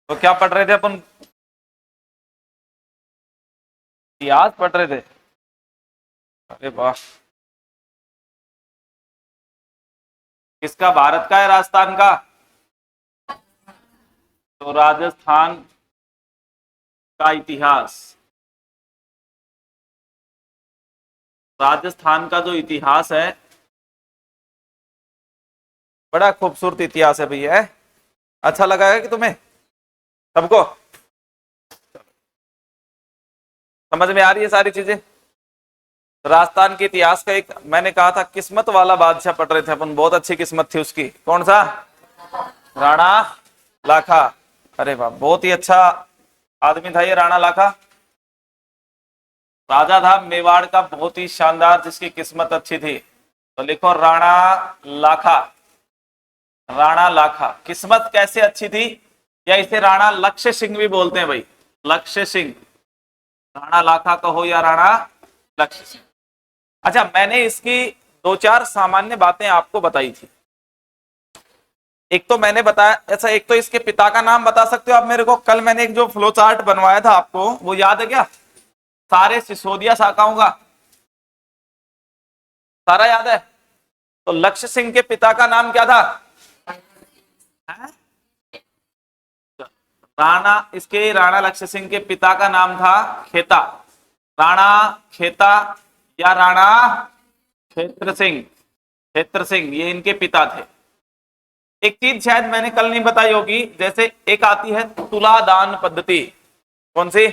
तो क्या पढ़ रहे थे अपन? इतिहास पढ़ रहे थे। अरे वाह। किसका? भारत का है राजस्थान का? तो राजस्थान का इतिहास, राजस्थान का जो इतिहास है बड़ा खूबसूरत इतिहास है भैया। अच्छा लगा है कि तुम्हें सबको? समझ में आ रही है सारी चीजें? राजस्थान के इतिहास का एक मैंने कहा था किस्मत वाला बादशाह पढ़ रहे थे अपन, बहुत अच्छी किस्मत थी उसकी। कौन सा? राणा लाखा। अरे वाह, बहुत ही अच्छा आदमी था ये राणा लाखा। राजा था मेवाड़ का, बहुत ही शानदार, जिसकी किस्मत अच्छी थी। तो लिखो राणा लाखा। राणा लाखा किस्मत कैसे अच्छी थी? या इसे राणा लक्ष्य सिंह भी बोलते हैं भाई, लक्ष्य सिंह। राणा लाखा कहो या राणा लक्ष्य सिंह। अच्छा, मैंने इसकी दो चार सामान्य बातें आपको बताई थी। एक तो मैंने बताया, अच्छा एक तो इसके पिता का नाम बता सकते हो आप मेरे को? कल मैंने एक जो फ्लो चार्ट बनवाया था आपको, वो याद है क्या? सारे सिसोदिया शाखाओं का सारा याद है? तो लक्ष्य सिंह के पिता का नाम क्या था? है? राणा, इसके राणा लक्ष्य सिंह के पिता का नाम था खेता। राणा खेता या राणा क्षेत्र सिंह। क्षेत्र सिंह ये इनके पिता थे। एक चीज शायद मैंने कल नहीं बताई होगी, जैसे एक आती है तुलादान पद्धति। कौन सी?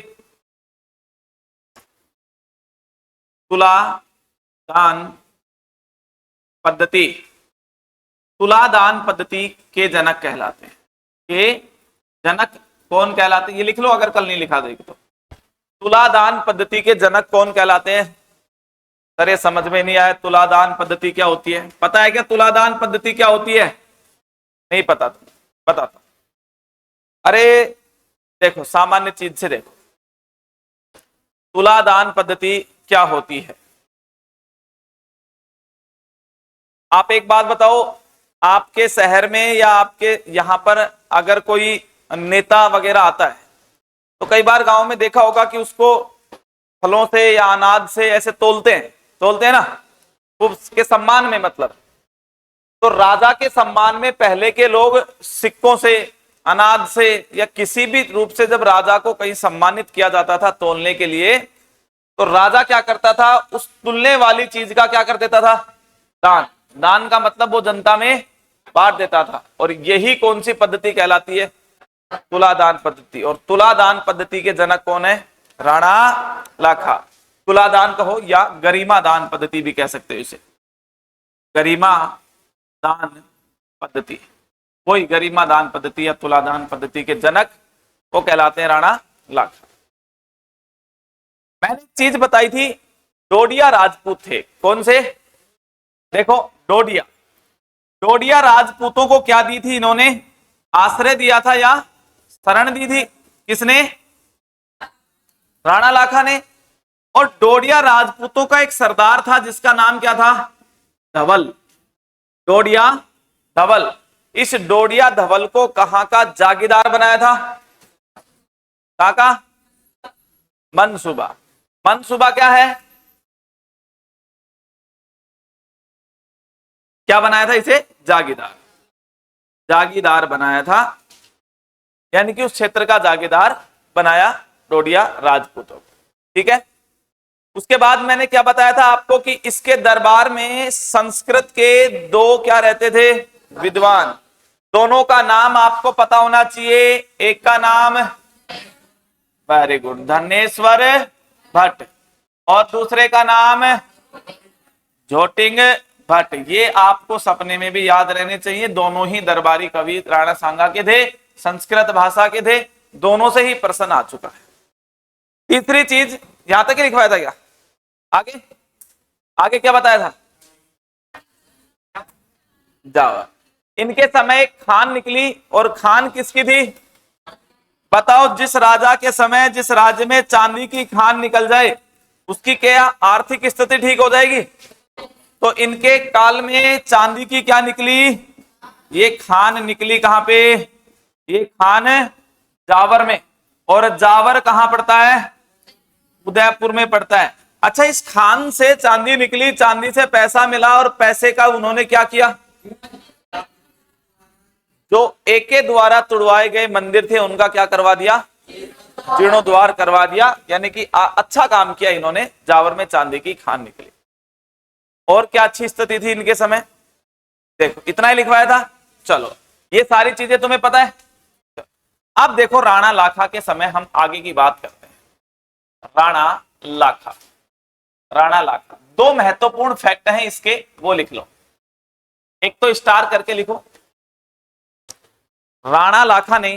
तुलादान पद्धति। तुलादान पद्धति के जनक कहलाते हैं। के जनक कौन कहलाते हैं? ये लिख लो अगर कल नहीं लिखा देगी तो। तुलादान पद्धति के जनक कौन कहलाते हैं? सर ये समझ में नहीं आया, तुलादान पद्धति क्या होती है? पता है क्या तुलादान पद्धति क्या होती है? नहीं पता तो बताता। अरे देखो, सामान्य चीज से देखो, तुलादान पद्धति क्या होती है। आप एक बात बताओ, आपके शहर में या आपके यहां पर अगर कोई नेता वगैरह आता है तो कई बार गांव में देखा होगा कि उसको फलों से या अनाज से ऐसे तोलते हैं ना, उसके सम्मान में मतलब। तो राजा के सम्मान में पहले के लोग सिक्कों से, अनाज से या किसी भी रूप से जब राजा को कहीं सम्मानित किया जाता था तोलने के लिए, तो राजा क्या करता था? उस तुलने वाली चीज का क्या कर देता था? दान। दान का मतलब वो जनता में बांट देता था। और यही कौन सी पद्धति कहलाती है? तुलादान पद्धति। और तुलादान पद्धति के जनक कौन है? राणा लाखा। तुलादान कहो या गरिमा दान पद्धति भी कह सकते हो इसे। गरिमा दान पद्धति, वही गरिमा दान पद्धति या तुलादान पद्धति के जनक वो कहलाते हैं राणा लाखा। मैंने एक चीज बताई थी, डोडिया राजपूत थे। कौन से? देखो डोडिया। डोडिया राजपूतों को क्या दी थी इन्होंने? आश्रय दिया था या शरण दी थी? किसने? राणा लाखा ने। और डोडिया राजपूतों का एक सरदार था जिसका नाम क्या था? धवल। डोडिया धवल। इस डोडिया धवल को कहां का जागीरदार बनाया था? कहां का? मनसूबा। मनसूबा क्या है? क्या बनाया था इसे? जागीरदार। जागीरदार बनाया था, यानी कि उस क्षेत्र का जागीरदार बनाया डोडिया राजपूतों को। ठीक है। उसके बाद मैंने क्या बताया था आपको कि इसके दरबार में संस्कृत के दो क्या रहते थे? विद्वान। दोनों का नाम आपको पता होना चाहिए। एक का नाम, वेरी गुड, धनेश्वर भट्ट, और दूसरे का नाम झोटिंग भट्ट। ये आपको सपने में भी याद रहने चाहिए। दोनों ही दरबारी कवि राणा सांगा के थे, संस्कृत भाषा के थे, दोनों से ही प्रश्न आ चुका है। तीसरी चीज यहां तक ही लिखवाया था क्या? आगे आगे क्या बताया था? जावा। इनके समय खान निकली, और खान किसकी थी? बताओ, जिस राजा के समय जिस राज्य में चांदी की खान निकल जाए उसकी क्या आर्थिक स्थिति ठीक हो जाएगी? तो इनके काल में चांदी की क्या निकली? ये खान निकली। कहां पे? ये खान जावर में। और जावर कहां पड़ता है? उदयपुर में पड़ता है। अच्छा, इस खान से चांदी निकली, चांदी से पैसा मिला, और पैसे का उन्होंने क्या किया? जो एके द्वारा तुड़वाए गए मंदिर थे उनका क्या करवा दिया? जीर्णोद्वार करवा दिया। यानी कि अच्छा काम किया इन्होंने, जावर में चांदी की खान निकली। और क्या अच्छी स्थिति थी इनके समय? देखो, इतना ही लिखवाया था। चलो, ये सारी चीजें तुम्हें पता है। अब देखो, राणा लाखा के समय हम आगे की बात करते हैं। राणा लाखा, राणा लाखा, दो महत्वपूर्ण फैक्ट हैं इसके, वो लिख लो। एक तो स्टार करके लिखो। राणा लाखा ने,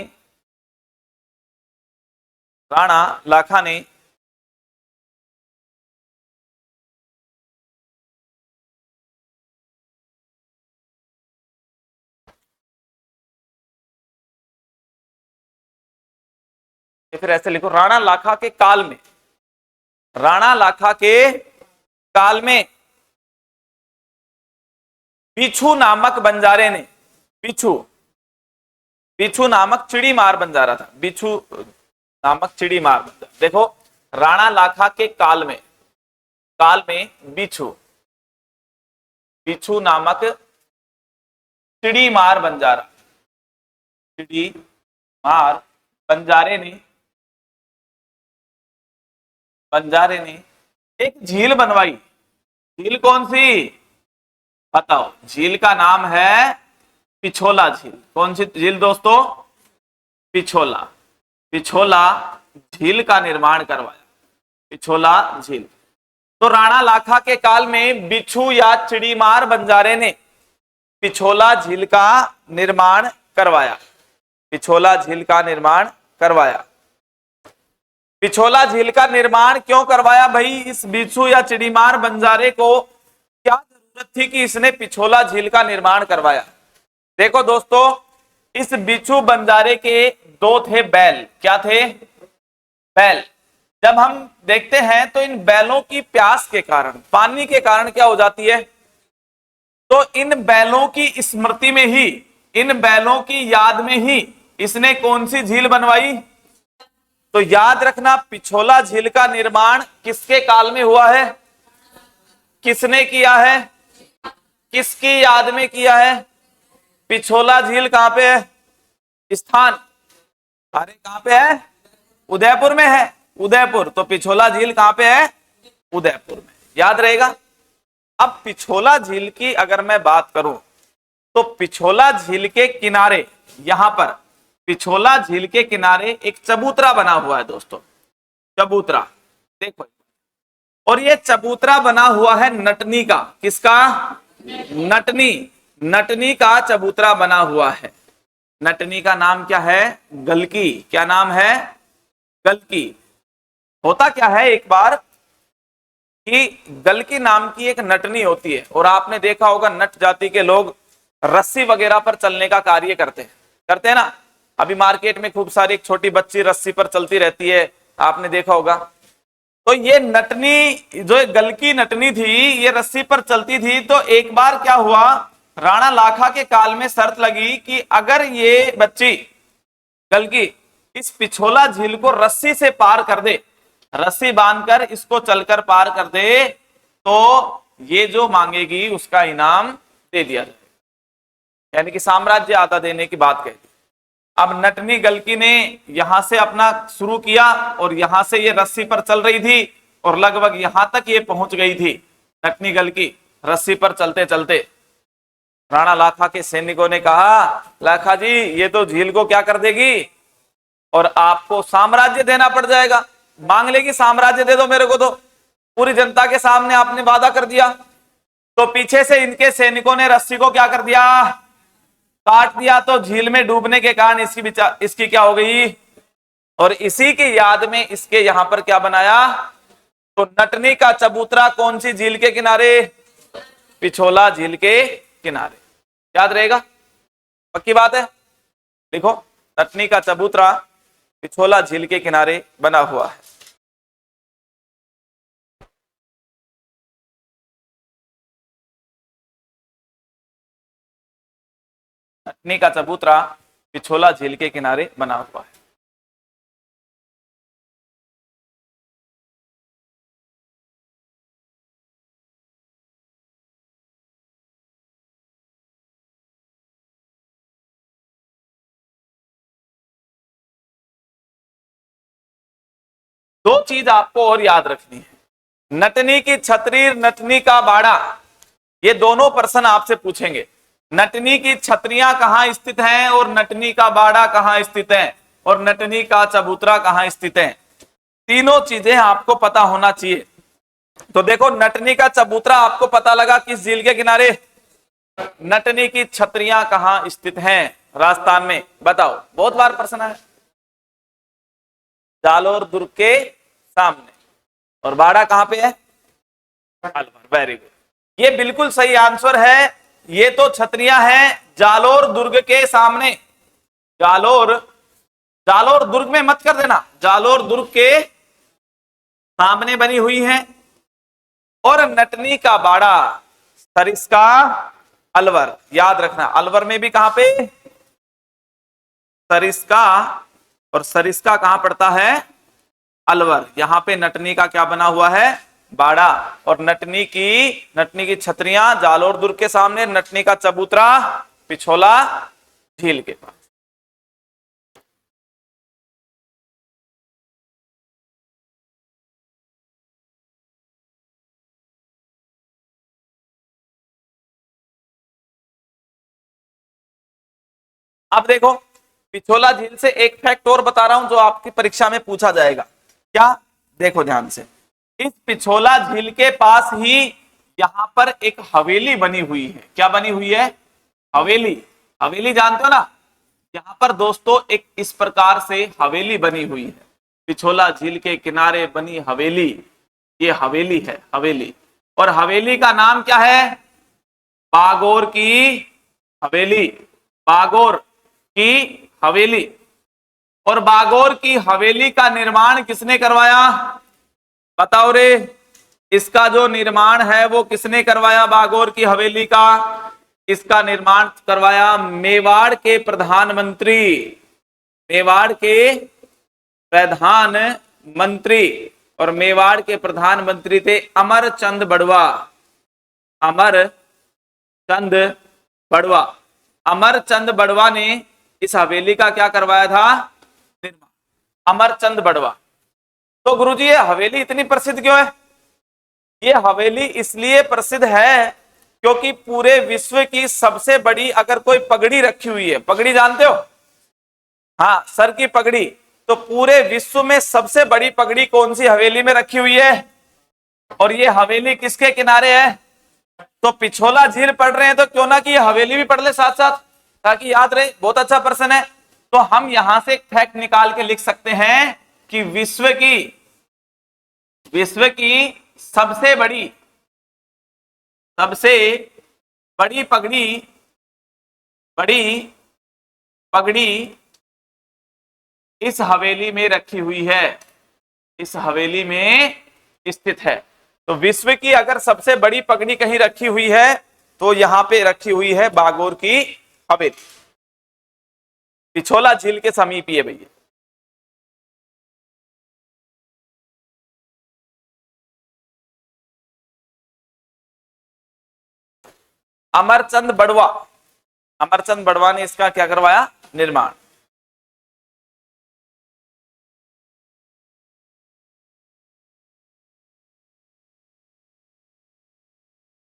राणा लाखा ने फिर ऐसे लिखो, राणा लाखा के काल में, राणा लाखा के काल में बिच्छू नामक बंजारे ने, बिच्छू, बिच्छू नामक चिड़ी मार बंजारा था, बिच्छू नामक चिड़ी मार बंजारा। देखो, राणा लाखा के काल में, काल में बिच्छू, बिच्छू नामक चिड़ी मार बंजारा, चिड़ी मार बंजारे ने, बंजारे ने एक झील बनवाई। झील कौन सी? बताओ। झील का नाम है पिछोला झील। कौन सी झील दोस्तों? पिछोला। पिछोला झील का निर्माण करवाया, पिछोला झील। तो राणा लाखा के काल में बिच्छू या चिड़ीमार बंजारे ने पिछोला झील का निर्माण करवाया, पिछोला झील का निर्माण करवाया। पिछोला झील का निर्माण क्यों करवाया भाई? इस बिच्छू या चिड़ीमार बंजारे को क्या जरूरत थी कि इसने पिछोला झील का निर्माण करवाया? देखो दोस्तों, इस बिच्छू बंजारे के दो थे बैल। क्या थे? बैल। जब हम देखते हैं तो इन बैलों की प्यास के कारण, पानी के कारण क्या हो जाती है? तो इन बैलों की स्मृति में ही, इन बैलों की याद में ही इसने कौन सी झील बनवाई? तो याद रखना, पिछोला झील का निर्माण किसके काल में हुआ है? किसने किया है? किसकी याद में किया है? पिछोला झील कहां पे है? स्थान, अरे कहां पे है? उदयपुर में है। उदयपुर। तो पिछोला झील कहां पे है? उदयपुर में। याद रहेगा। अब पिछोला झील की अगर मैं बात करूं तो पिछोला झील के किनारे, यहां पर पिछोला झील के किनारे एक चबूतरा बना हुआ है दोस्तों, चबूतरा। देखो, और ये चबूतरा बना हुआ है नटनी का। किसका? नटनी। नटनी का चबूतरा बना हुआ है। नटनी का नाम क्या है? गलकी। क्या नाम है? गलकी। होता क्या है, एक बार कि गलकी नाम की एक नटनी होती है, और आपने देखा होगा नट जाति के लोग रस्सी वगैरह पर चलने का कार्य करते हैं ना। अभी मार्केट में खूब सारी एक छोटी बच्ची रस्सी पर चलती रहती है, आपने देखा होगा। तो ये नटनी, जो गलकी नटनी थी, ये रस्सी पर चलती थी। तो एक बार क्या हुआ, राणा लाखा के काल में शर्त लगी कि अगर ये बच्ची गलकी इस पिछोला झील को रस्सी से पार कर दे, रस्सी बांधकर इसको चलकर पार कर दे, तो ये जो मांगेगी उसका इनाम दे दिया जाए। यानी कि साम्राज्य आधा देने की बात कही। अब नटनी गलकी ने यहां से अपना शुरू किया, और यहां से ये रस्सी पर चल रही थी, और लगभग यहां तक ये पहुंच गई थी नटनी गलकी रस्सी पर चलते चलते। राणा लाखा के सैनिकों ने कहा, लाखा जी ये तो झील को क्या कर देगी, और आपको साम्राज्य देना पड़ जाएगा। मांग लेगी, साम्राज्य दे दो मेरे को, तो पूरी जनता के सामने आपने वादा कर दिया। तो पीछे से इनके सैनिकों ने रस्सी को क्या कर दिया? काट दिया। तो झील में डूबने के कारण इसकी क्या हो गई? और इसी की याद में इसके यहां पर क्या बनाया? तो नटनी का चबूतरा कौन सी झील के किनारे? पिछोला झील के किनारे। याद रहेगा, पक्की बात है। लिखो, नटनी का चबूतरा पिछोला झील के किनारे बना हुआ है। नटनी का चबूतरा पिछोला झील के किनारे बना हुआ है। दो चीज आपको और याद रखनी है, नटनी की छतरी, नटनी का बाड़ा, ये दोनों प्रश्न आपसे पूछेंगे। नटनी की छतरियां कहाँ स्थित हैं और नटनी का बाड़ा कहाँ स्थित है और नटनी का चबूतरा कहाँ स्थित है, तीनों चीजें आपको पता होना चाहिए। तो देखो, नटनी का चबूतरा आपको पता लगा किस झील के किनारे, नटनी की छतरियां कहाँ स्थित हैं, राजस्थान में, बताओ, बहुत बार प्रश्न है। जालोर दुर्ग के सामने, और बाड़ा कहां पे है, अलवर, वेरी गुड, ये बिल्कुल सही आंसर है। ये तो छतरियां हैं जालोर दुर्ग के सामने, जालोर दुर्ग में मत कर देना, जालोर दुर्ग के सामने बनी हुई हैं। और नटनी का बाड़ा सरिस्का अलवर, याद रखना, अलवर में भी कहां पे, सरिस्का, और सरिस्का कहां पड़ता है, अलवर, यहां पे नटनी का क्या बना हुआ है, बाड़ा। और नटनी की छतरियां जालोर दुर्ग के सामने, नटनी का चबूतरा पिछोला झील के पास। अब देखो, पिछोला झील से एक फैक्ट और बता रहा हूं जो आपकी परीक्षा में पूछा जाएगा। क्या, देखो ध्यान से, इस पिछोला झील के पास ही यहां पर एक हवेली बनी हुई है। क्या बनी हुई है, हवेली, हवेली जानते हो ना, यहां पर दोस्तों एक इस प्रकार से हवेली बनी हुई है, पिछोला झील के किनारे बनी हवेली, ये हवेली है, हवेली। और हवेली का नाम क्या है, बागोर की हवेली, बागोर की हवेली। और बागोर की हवेली का निर्माण किसने करवाया, बताओ रे, इसका जो निर्माण है वो किसने करवाया, बागोर की हवेली का, इसका निर्माण करवाया मेवाड़ के प्रधानमंत्री, मेवाड़ के प्रधानमंत्री। और मेवाड़ के प्रधानमंत्री थे अमरचंद बड़वा, अमरचंद बड़वा। अमरचंद बड़वा ने इस हवेली का क्या करवाया था, निर्माण, अमरचंद बड़वा। तो गुरुजी ये हवेली इतनी प्रसिद्ध क्यों है, ये हवेली इसलिए प्रसिद्ध है क्योंकि पूरे विश्व की सबसे बड़ी अगर कोई पगड़ी रखी हुई है, पगड़ी जानते हो, हाँ, सर की पगड़ी, तो पूरे विश्व में सबसे बड़ी पगड़ी कौन सी हवेली में रखी हुई है, और ये हवेली किसके किनारे है, तो पिछोला झील पढ़ रहे हैं तो क्यों ना कि ये हवेली भी पढ़ ले साथ साथ, ताकि याद रहे, बहुत अच्छा प्रश्न है। तो हम यहां से एक फैक्ट निकाल के लिख सकते हैं कि विश्व की सबसे बड़ी पगड़ी इस हवेली में रखी हुई है, इस हवेली में स्थित है। तो विश्व की अगर सबसे बड़ी पगड़ी कहीं रखी हुई है तो यहां पे रखी हुई है बागोर की हवेली, पिछोला झील के समीप ही है भैया। अमरचंद बड़वा ने इसका क्या करवाया, निर्माण।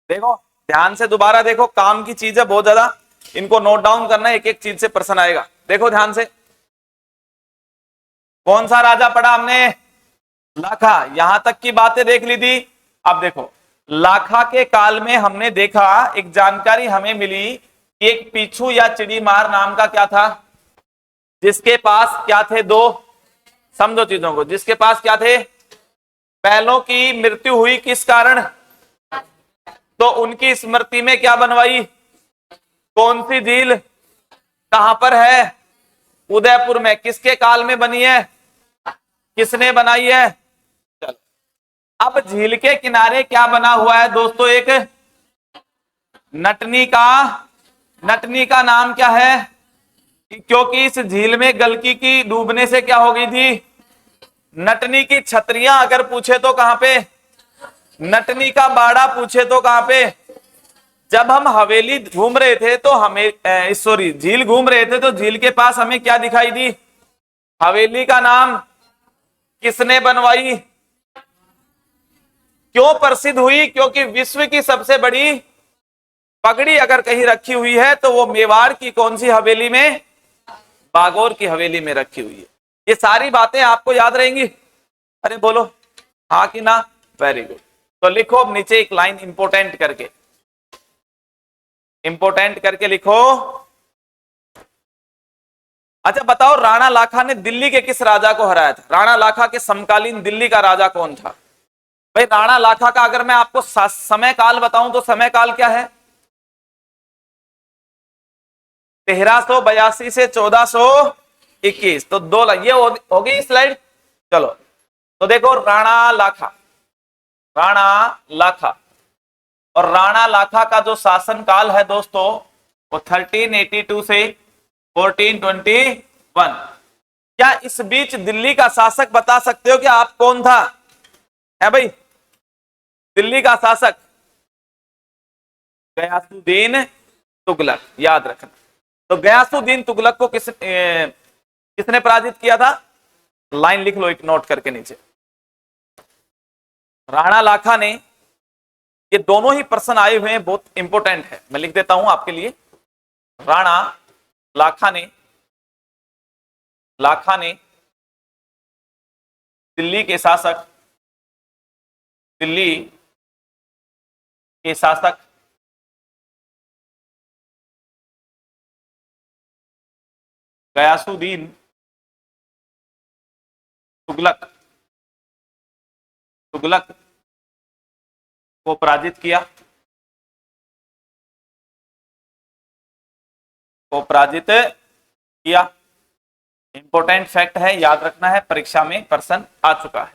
देखो ध्यान से, दोबारा देखो, काम की चीज है बहुत ज्यादा, इनको नोट डाउन करना है, एक एक चीज से प्रश्न आएगा। देखो ध्यान से, कौन सा राजा पढ़ा हमने, लाखा, यहां तक की बातें देख ली थी। अब देखो, लाखा के काल में हमने देखा, एक जानकारी हमें मिली कि एक पीछू या चिड़ीमार नाम का क्या था, जिसके पास क्या थे, दो, समझो चीजों को, जिसके पास क्या थे, बैलों की मृत्यु हुई किस कारण, तो उनकी स्मृति में क्या बनवाई, कौन सी झील, कहां पर है, उदयपुर में, किसके काल में बनी है, किसने बनाई है। चलो, अब झील के किनारे क्या बना हुआ है दोस्तों, एक नटनी का नाम क्या है, क्योंकि इस झील में गलकी की डूबने से क्या हो गई थी, नटनी की छतरियां अगर पूछे तो कहां पे, नटनी का बाड़ा पूछे तो कहां पे। जब हम हवेली घूम रहे थे तो हमें झील घूम रहे थे तो झील के पास हमें क्या दिखाई दी, हवेली का नाम किसने बनवाई? क्यों प्रसिद्ध हुई? क्योंकि विश्व की सबसे बड़ी पगड़ी अगर कहीं रखी हुई है तो वो मेवाड़ की कौन सी हवेली में? बागोर की हवेली में रखी हुई है। ये सारी बातें आपको याद रहेंगी? अरे बोलो हाँ कि ना? Very good. तो लिखो अब नीचे एक लाइन इंपोर्टेंट करके, इंपोर्टेंट करके लिखो। अच्छा बताओ, राणा लाखा ने दिल्ली के किस राजा को हराया था? राणा लाखा के समकालीन दिल्ली का राजा कौन था? भाई राणा लाखा का अगर मैं आपको समय काल बताऊं तो समय काल क्या है? 1382 से 1421। तो दो ये होगी स्लाइड। चलो तो देखो, राणा लाखा, राणा लाखा और राणा लाखा का जो शासन काल है दोस्तों वो 1382 से 1421। क्या इस बीच दिल्ली का शासक बता सकते हो कि आप कौन था? है भाई दिल्ली का शासक? गयासुद्दीन तुगलक, याद रखना। तो गयासुद्दीन तुगलक को किसने पराजित किया था? लाइन लिख लो एक नोट करके नीचे। राणा लाखा ने, ये दोनों ही पर्सन आए हुए हैं, बहुत इंपॉर्टेंट है, मैं लिख देता हूं आपके लिए। राणा लाखा ने दिल्ली के शासक, दिल्ली के शासक गयासुद्दीन तुगलक को पराजित किया, इंपॉर्टेंट फैक्ट है, याद रखना है, परीक्षा में प्रश्न आ चुका है।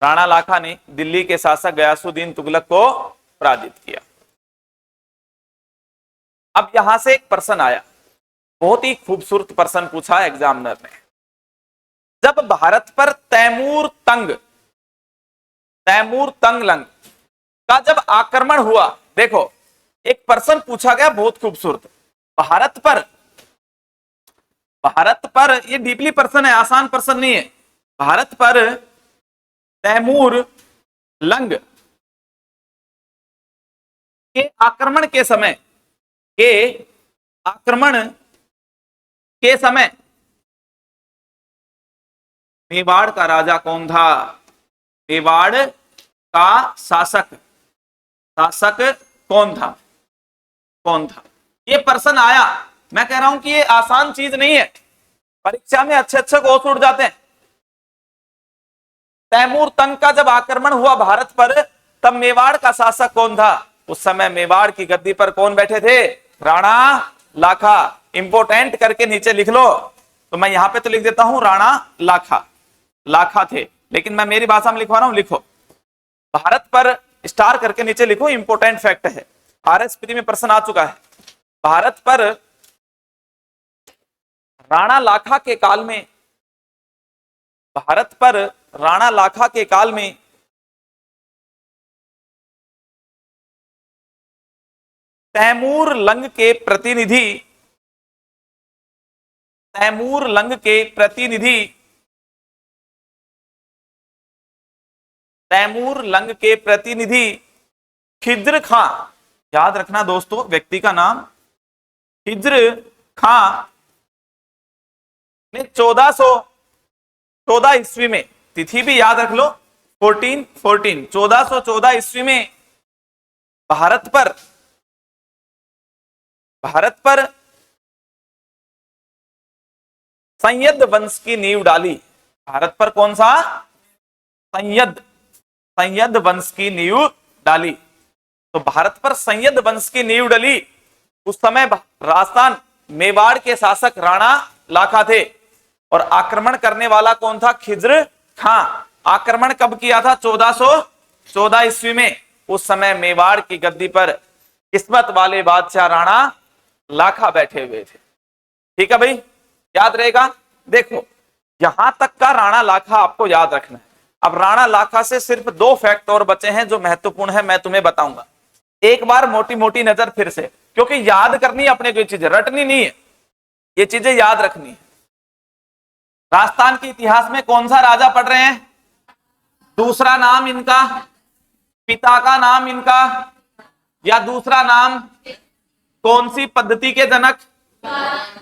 राणा लाखा ने दिल्ली के शासक गयासुद्दीन तुगलक को पराजित किया। अब यहां से एक प्रश्न आया, बहुत ही खूबसूरत प्रश्न पूछा एग्जामिनर ने। जब भारत पर तैमूर तंगलंग का जब आक्रमण हुआ, देखो एक प्रश्न पूछा गया बहुत खूबसूरत। भारत पर ये डीपली प्रश्न है, आसान प्रश्न नहीं है। भारत पर तैमूर लंग के आक्रमण के समय मेवाड़ का राजा कौन था? मेवाड़ का शासक कौन था? ये प्रश्न आया। मैं कह रहा हूं कि ये आसान चीज नहीं है, परीक्षा में अच्छे क्वेश्चन उड़ जाते हैं। तैमूर तंग का जब आक्रमण हुआ भारत पर, तब मेवाड़ का शासक कौन था? उस समय मेवाड़ की गद्दी पर कौन बैठे थे? राणा लाखा। इंपोर्टेंट करके नीचे लिख लो। तो मैं यहां पे तो लिख देता हूं राणा लाखा थे, लेकिन मैं मेरी भाषा में लिखवा रहा हूं, लिखो भारत पर स्टार करके नीचे लिखो, इंपोर्टेंट फैक्ट है, आरएसपी में प्रश्न आ चुका है। भारत पर राणा लाखा के काल में तैमूर लंग के प्रतिनिधि खिज्र खां, याद रखना दोस्तों व्यक्ति का नाम, खिज्र खां ने 1414 ईस्वी में, तिथि भी याद रख लो 1414 ईस्वी में भारत पर संयद वंश की नींव डाली। भारत पर कौन सा? संयद वंश की नींव डाली। तो भारत पर संयद वंश की नींव डली। उस समय राजस्थान मेवाड़ के शासक राणा लाखा थे और आक्रमण करने वाला कौन था? खिज्र खां। आक्रमण कब किया था? 1414 ईस्वी में। उस समय मेवाड़ की गद्दी पर किस्मत वाले बादशाह राणा लाखा बैठे हुए थे। ठीक है भाई, याद रहेगा। देखो यहां तक का राणा लाखा आपको याद रखना है। अब राणा लाखा से सिर्फ 2 फैक्ट और बचे हैं जो महत्वपूर्ण है, मैं तुम्हें बताऊंगा। एक बार मोटी मोटी नजर फिर से, क्योंकि याद करनी है अपने को, चीजें रटनी नहीं है, ये चीजें याद रखनी है। राजस्थान के इतिहास में कौन सा राजा पढ़ रहे हैं? दूसरा नाम इनका, पिता का नाम इनका, या दूसरा नाम कौन सी पद्धति के जनक,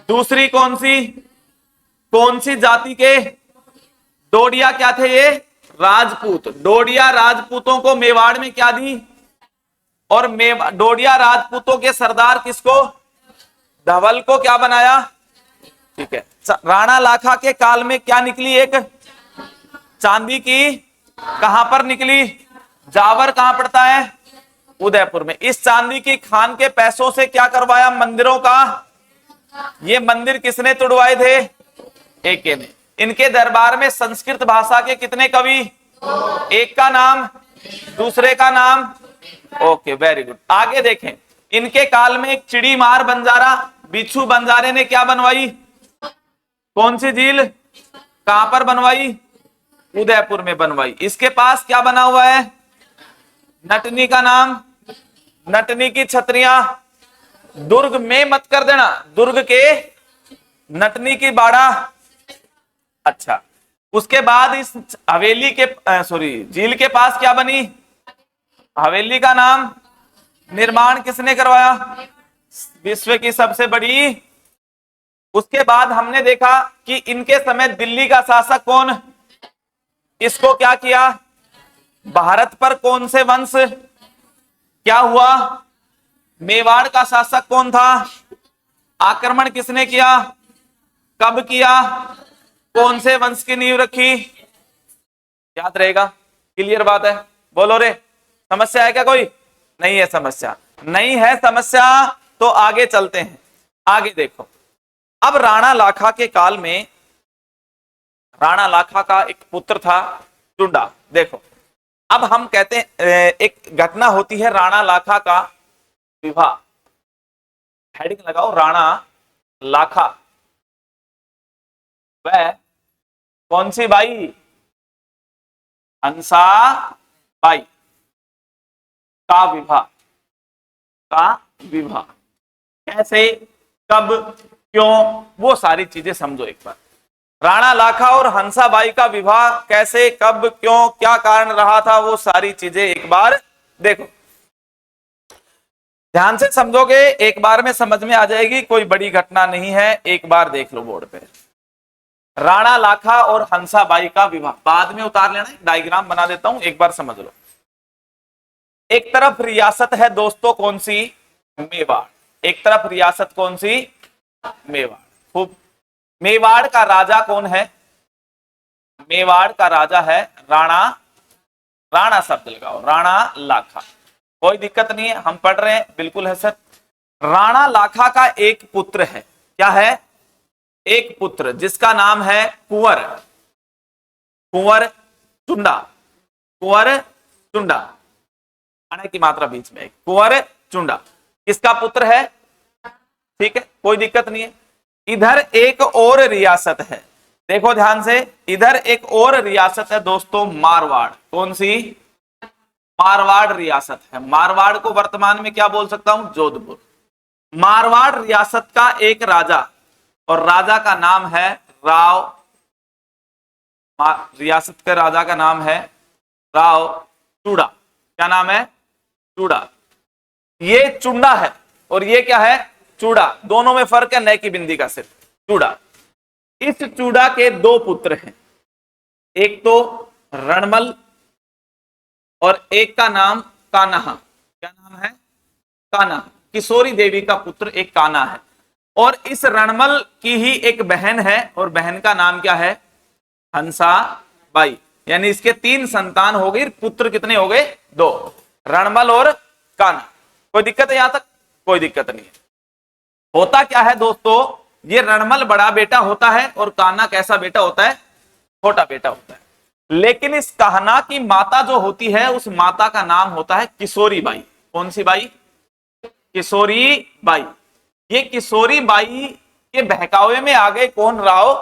दूसरी कौन सी जाति के? डोडिया क्या थे ये? राजपूत। डोडिया राजपूतों को मेवाड़ में क्या दी? और डोडिया राजपूतों के सरदार किसको? धवल को क्या बनाया? ठीक है। राणा लाखा के काल में क्या निकली? एक चांदी की, कहां पर निकली? जावर कहां पड़ता है? उदयपुर में। इस चांदी की खान के पैसों से क्या करवाया? मंदिरों का। ये मंदिर किसने तुड़वाए थे? एके ने। इनके दरबार में संस्कृत भाषा के कितने कवि? एक का नाम, दूसरे का नाम। Okay, very good. आगे देखें, इनके काल में एक चिड़ी मार बंजारा, बिच्छू बंजारे ने क्या बनवाई? कौन सी झील? कहां पर बनवाई? उदयपुर में बनवाई। इसके पास क्या बना हुआ है? नटनी का नाम, नटनी की छतरियां। दुर्ग में मत कर देना, दुर्ग के नटनी की बाड़ा। अच्छा, उसके बाद इस हवेली के झील के पास क्या बनी? हवेली का नाम। निर्माण किसने करवाया? विश्व की सबसे बड़ी। उसके बाद हमने देखा कि इनके समय दिल्ली का शासक कौन? इसको क्या किया? भारत पर कौन से वंश क्या हुआ? मेवाड़ का शासक कौन था? आक्रमण किसने किया? कब किया? कौन से वंश की नींव रखी? याद रहेगा? क्लियर बात है? बोलो रे, समस्या है क्या? कोई नहीं है समस्या? नहीं है समस्या तो आगे चलते हैं। आगे देखो, अब राणा लाखा के काल में राणा लाखा का एक पुत्र था चुंडा। देखो, अब हम कहते हैं एक घटना होती है राणा लाखा का विवाह। हेडिंग लगाओ, राणा लाखा वह कौन सी बाई? हंसा बाई का विवाह। कैसे, कब, क्यों, वो सारी चीजें समझो एक बार। राणा लाखा और हंसाबाई का विवाह कैसे, कब, क्यों, क्या कारण रहा था, वो सारी चीजें एक बार देखो। ध्यान से समझोगे, एक बार में समझ में आ जाएगी, कोई बड़ी घटना नहीं है। एक बार देख लो बोर्ड पे, राणा लाखा और हंसाबाई का विवाह। बाद में उतार लेना, डायग्राम बना देता हूं, एक बार समझ लो। एक तरफ रियासत है दोस्तों, कौन सी? मेवाड़। एक तरफ रियासत कौन सी? मेवाड़। खूब। मेवाड़ का राजा कौन है? मेवाड़ का राजा है राणा, राणा शब्द लगाओ, राणा लाखा। कोई दिक्कत नहीं है, हम पढ़ रहे हैं, बिल्कुल है सर। राणा लाखा का एक पुत्र है। क्या है? एक पुत्र, जिसका नाम है कुंवर चुंडा। कुंवर चुंडा, आने की मात्रा बीच में, कुंवर चुंडा किसका पुत्र है? ठीक है, कोई दिक्कत नहीं है। इधर एक और रियासत है, देखो ध्यान से, इधर एक और रियासत है दोस्तों, मारवाड़। कौन सी? मारवाड़ रियासत है। मारवाड़ को वर्तमान में क्या बोल सकता हूं? जोधपुर। मारवाड़ रियासत का एक राजा, और राजा का नाम है राव। रियासत के राजा का नाम है राव चूड़ा। क्या नाम है? चूड़ा। ये चुंडा है और ये क्या है? चूड़ा। दोनों में फर्क है, नए की बिंदी का सिर्फ। चूड़ा। इस चूड़ा के दो पुत्र हैं, एक तो रणमल और एक का नाम कान्हा। क्या नाम है? कान्हा। किशोरी देवी का पुत्र एक कान्हा है। और इस रणमल की ही एक बहन है, और बहन का नाम क्या है? हंसाबाई। यानी इसके 3 संतान हो गई, पुत्र कितने हो गए? 2, रणमल और कान्हा। कोई दिक्कत है यहां तक? कोई दिक्कत नहीं है। होता क्या है दोस्तों, ये रणमल बड़ा बेटा होता है और कान्हा कैसा बेटा होता है? छोटा बेटा होता है। लेकिन इस कान्हा की माता जो होती है, उस माता का नाम होता है किशोरी बाई। कौन सी बाई? Kishori by. ये किशोरी बाई के बहकावे में आ गए कौन? राव,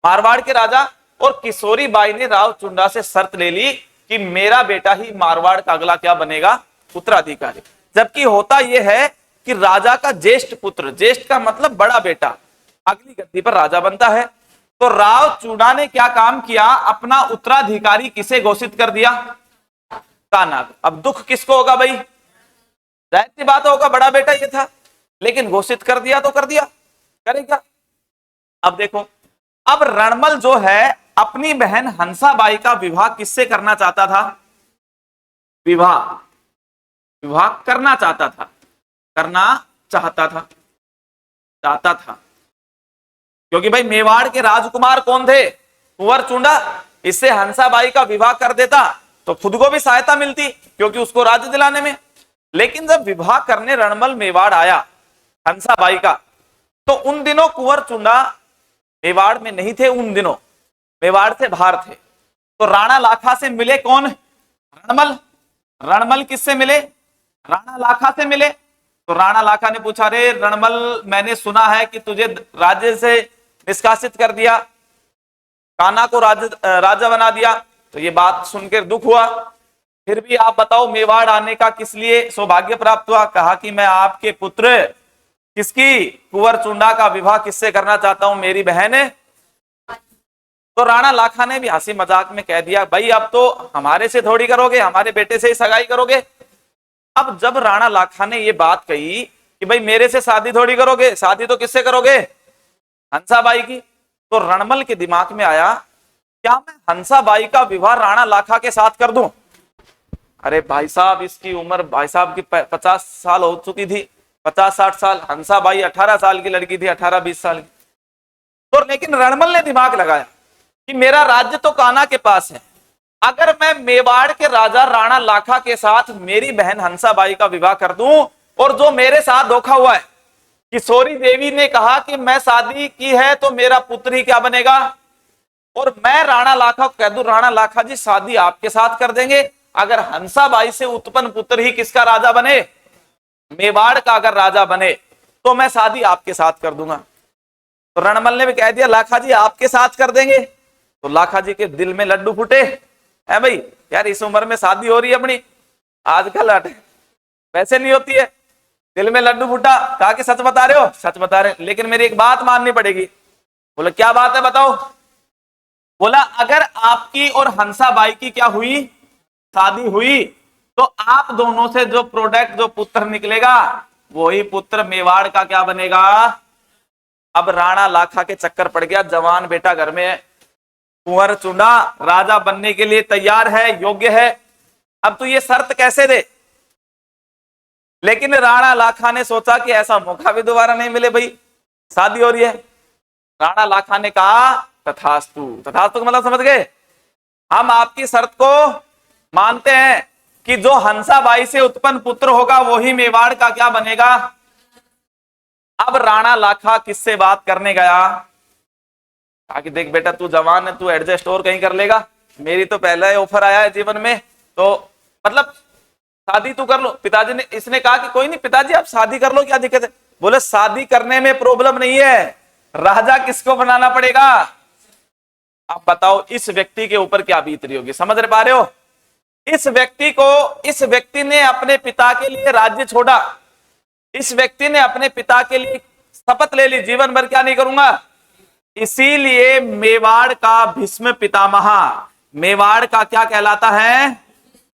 मारवाड़ के राजा। और किशोरी बाई ने राव चुंडा से शर्त ले ली कि मेरा बेटा ही मारवाड़ का अगला क्या बनेगा? उत्तराधिकारी। जबकि होता यह है कि राजा का ज्येष्ठ पुत्र, ज्येष्ठ का मतलब बड़ा बेटा, अगली गद्दी पर राजा बनता है। तो राव चूड़ा ने क्या काम किया, अपना उत्तराधिकारी किसे घोषित कर दिया, कान्हा। अब दुख किसको होगा भाई, जाहिर सी बात होगा, बड़ा बेटा ये था, लेकिन घोषित कर दिया तो कर दिया, करेगा। अब देखो, अब रणमल जो है अपनी बहन हंसाबाई का विवाह किससे करना चाहता था, विवाह करना चाहता था, चाहता था, क्योंकि भाई मेवाड़ के राजकुमार कौन थे, कुंवर चुंडा। इससे हंसाबाई का विवाह कर देता तो खुद को भी सहायता मिलती, क्योंकि उसको राज्य दिलाने में। लेकिन जब विवाह करने रणमल मेवाड़ आया हंसाबाई का, तो उन दिनों कुंवर चुंडा मेवाड़ में नहीं थे, उन दिनों मेवाड़ से बाहर थे। तो राणा लाखा से मिले कौन, रणमल किससे मिले, राणा लाखा से मिले। तो राणा लाखा ने पूछा, रे रणमल, मैंने सुना है कि तुझे राज्य से निष्कासित कर दिया, कान्हा को राजा बना दिया। तो ये बात सुनकर दुख हुआ, फिर भी आप बताओ मेवाड़ आने का किस लिए सौभाग्य प्राप्त हुआ। कहा कि मैं आपके पुत्र किसकी, कुंवर चुंडा का विवाह किससे करना चाहता हूं, मेरी बहन है। तो राणा लाखा ने भी हंसी मजाक में कह दिया, भाई अब तो हमारे से थोड़ी करोगे, हमारे बेटे से ही सगाई करोगे। अब जब राणा लाखा ने ये बात कही कि भाई मेरे से शादी थोड़ी करोगे, शादी तो किससे करोगे, हंसाबाई की। तो रणमल के दिमाग में आया, क्या मैं हंसाबाई का विवाह राणा लाखा के साथ कर दूं। अरे भाई साहब, इसकी उम्र भाई साहब की 50 साल हो चुकी थी, 50-60 साल। हंसाबाई 18 साल की लड़की थी, 18-20 साल की। तो लेकिन रणमल ने दिमाग लगाया कि मेरा राज्य तो कान्हा के पास है, अगर मैं मेवाड़ के राजा राणा लाखा के साथ मेरी बहन हंसाबाई का विवाह कर दूं, और जो मेरे साथ धोखा हुआ है, किशोरी देवी ने कहा कि मैं शादी की है तो मेरा पुत्र ही क्या बनेगा, और मैं राणा लाखा को कह दूं, राणा लाखा जी शादी आपके साथ कर देंगे, अगर हंसाबाई से उत्पन्न पुत्र ही किसका राजा बने, मेवाड़ का अगर राजा बने, तो मैं शादी आपके साथ कर दूंगा। तो रणमल ने भी कह दिया, लाखा जी आपके साथ कर देंगे। तो लाखा जी के दिल में लड्डू फूटे, है भाई, यार इस उम्र में शादी हो रही है अपनी, आजकल वैसे नहीं होती है। दिल में लड्डू फूटा, कहा कि सच बता रहे हो, सच बता रहे, लेकिन मेरी एक बात माननी पड़ेगी। बोला क्या बात है बताओ। बोला अगर आपकी और हंसाबाई की क्या हुई, शादी हुई, तो आप दोनों से जो प्रोडक्ट, जो पुत्र निकलेगा, वही पुत्र मेवाड़ का क्या बनेगा। अब राणा लाखा के चक्कर पड़ गया, जवान बेटा घर में है, कुंवर चुंडा राजा बनने के लिए तैयार है, योग्य है, अब तो ये शर्त कैसे दे। लेकिन राणा लाखा ने सोचा कि ऐसा मौका भी दोबारा नहीं मिले, भाई शादी हो रही है। राणा लाखा ने कहा तथास्तु, तथास्तु का मतलब समझ गए, हम आपकी शर्त को मानते हैं कि जो हंसाबाई से उत्पन्न पुत्र होगा वही मेवाड़ का क्या बनेगा। अब राणा लाखा किससे बात करने गया, कहा कि देख बेटा तू जवान है, तू एडजस्ट और कहीं कर लेगा, मेरी तो पहला ऑफर आया है जीवन में, तो मतलब शादी तू कर लो। पिताजी ने, इसने कहा कि कोई नहीं पिताजी आप शादी कर लो, क्या दिक्कत है। बोले शादी करने में प्रॉब्लम नहीं है, राजा किसको बनाना पड़ेगा। आप बताओ इस व्यक्ति के ऊपर क्या बीत रही होगी, समझ पा रहे हो। इस व्यक्ति ने अपने पिता के लिए राज्य छोड़ा, इस व्यक्ति ने अपने पिता के लिए शपथ ले ली, जीवन भर क्या नहीं करूंगा। इसीलिए मेवाड़ का भीष्म पितामह, मेवाड़ का क्या कहलाता है,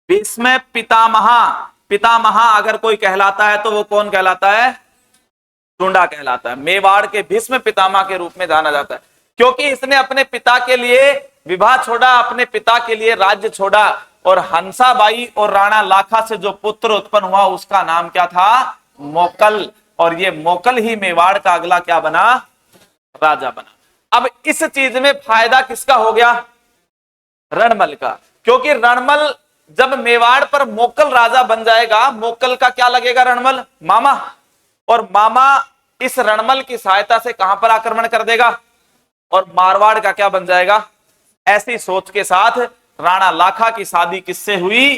भीष्म पितामह। पितामह अगर कोई कहलाता है तो वो कौन कहलाता है, चुंडा कहलाता है। मेवाड़ के भीष्म पितामह के रूप में जाना जाता है, क्योंकि इसने अपने पिता के लिए विवाह छोड़ा, अपने पिता के लिए राज्य छोड़ा, और हंसाबाई और राणा लाखा से जो पुत्र उत्पन्न हुआ उसका नाम क्या था, मोकल, और ये मोकल ही मेवाड़ का अगला क्या बना, राजा बना। अब इस चीज में फायदा किसका हो गया, रणमल का, क्योंकि रणमल जब मेवाड़ पर मोकल राजा बन जाएगा, मोकल का क्या लगेगा, रणमल मामा, और मामा इस रणमल की सहायता से कहां पर आक्रमण कर देगा, और मारवाड़ का क्या बन जाएगा। ऐसी सोच के साथ राणा लाखा की शादी किससे हुई,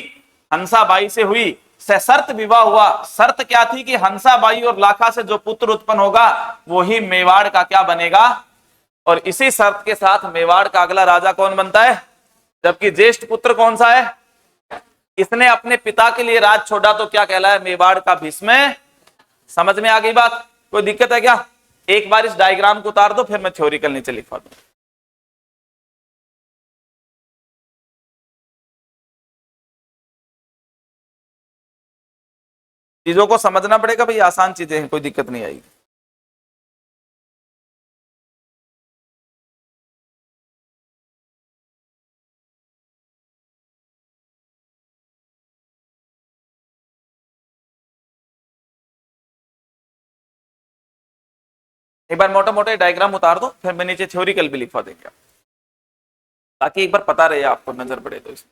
हंसाबाई से हुई, सशर्त विवाह हुआ। शर्त क्या थी कि हंसाबाई और लाखा से जो पुत्र उत्पन्न होगा वही मेवाड़ का क्या बनेगा, और इसी शर्त के साथ मेवाड़ का अगला राजा कौन बनता है, जबकि ज्येष्ठ पुत्र कौन सा है, इसने अपने पिता के लिए राज छोड़ा, तो क्या कहलाया, मेवाड़ का भीष्म। समझ में आ गई बात, कोई दिक्कत है क्या। एक बार इस डायग्राम को उतार दो, फिर मैं थ्योरिकल नीचे लिखवा दूं। चीजों को समझना पड़ेगा भाई, आसान चीजें हैं, कोई दिक्कत नहीं आएगी। एक बार मोटा मोटा डायग्राम उतार दो, फिर मैं नीचे थ्योरिकल भी लिखवा देंगे, ताकि एक बार पता रहे आपको, नजर पड़े तो इसमें।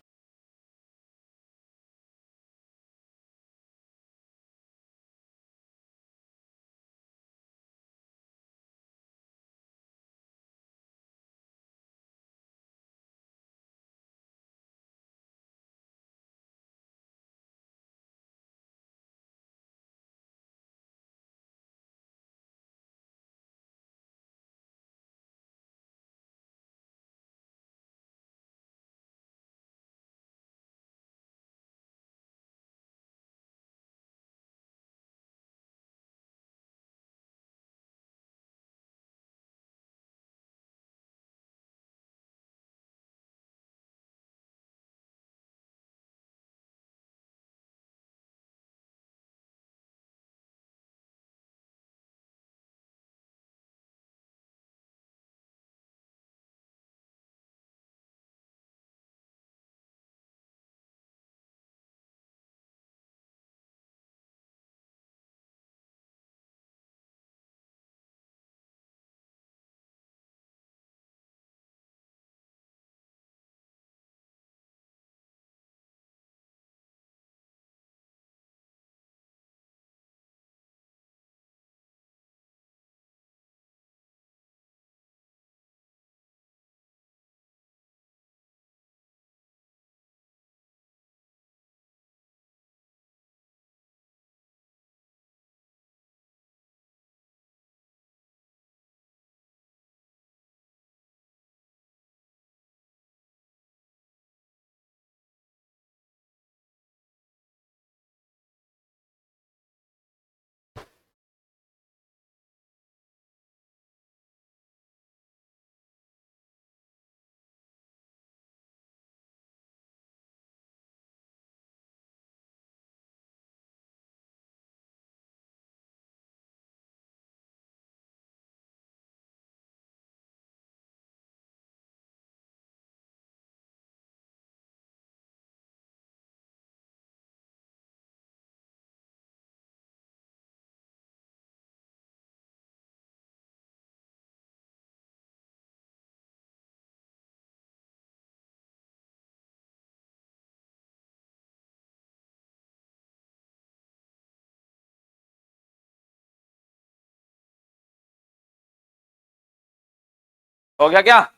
हो गया क्या? हाँ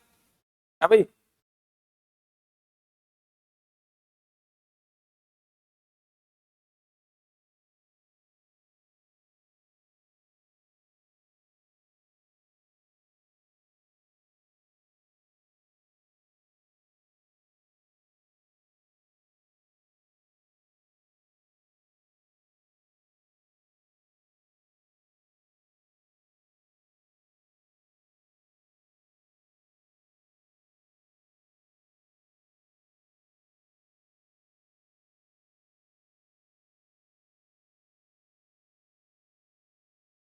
भाई।